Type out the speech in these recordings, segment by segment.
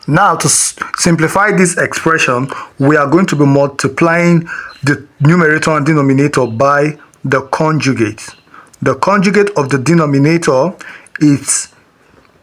Now to simplify this expression, we are going to be multiplying the numerator and denominator by the conjugate. The conjugate of the denominator is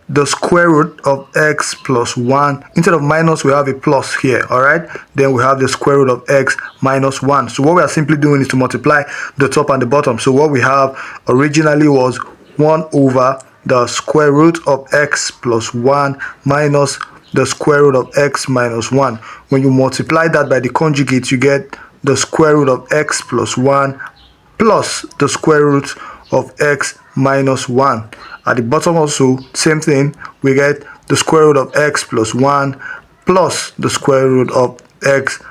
the square root of x plus 1. Instead of minus, we have a plus here, all right? Then we have the square root of x minus 1. So what we are simply doing is to multiply the top and the bottom. So what we have originally was 1 over the square root of x plus 1 minus the square root of x minus 1. When you multiply that by the conjugate, you get the square root of x plus 1 plus the square root of x minus 1. At the bottom also, same thing, we get the square root of x plus 1 plus the square root of x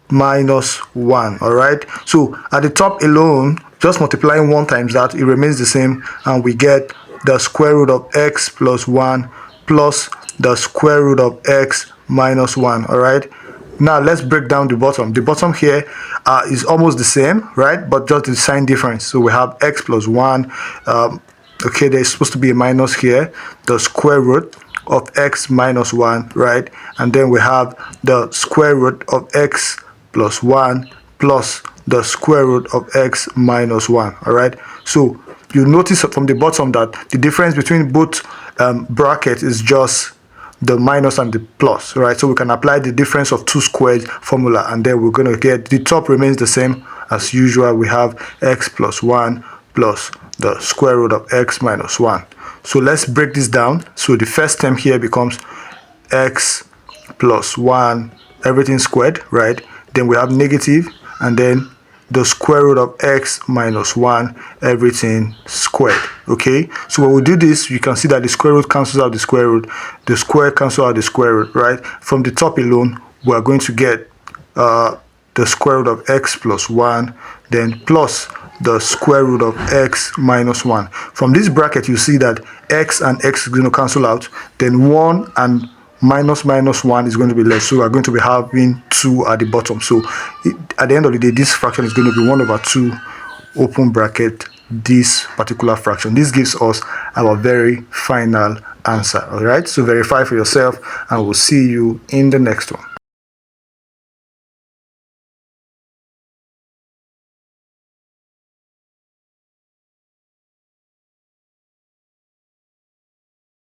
minus 1. All right, so at the top alone, just multiplying 1 times that, it remains the same, and we get the square root of x plus 1 plus the square root of x minus 1. All right, now let's break down the bottom. The bottom here is almost the same, right? But just the sign difference. So we have x plus 1. Okay, there's supposed to be a minus here. The square root of x minus 1, right? And then we have the square root of x plus 1 plus the square root of x minus 1. All right. So you notice from the bottom that the difference between both brackets is just the minus and the plus, right? So we can apply the difference of two squared formula, and then we're going to get the top remains the same as usual. We have x plus 1 plus the square root of x minus 1. So let's break this down. So the first term here becomes x plus 1, everything squared, right? Then we have negative, and then the square root of x minus 1, everything squared. Okay, so when we do this, you can see that the square root cancels out the square root, the square cancels out the square root, right? From the top alone, we are going to get the square root of x plus 1, then plus the square root of x minus 1. From this bracket, you see that x and x is going to cancel out, then 1 and minus 1 is going to be left, so we are going to be having 2 at the bottom. So at the end of the day, this fraction is going to be 1 over 2 open bracket this particular fraction. This gives us our very final answer. All right, so verify for yourself, and we'll see you in the next one.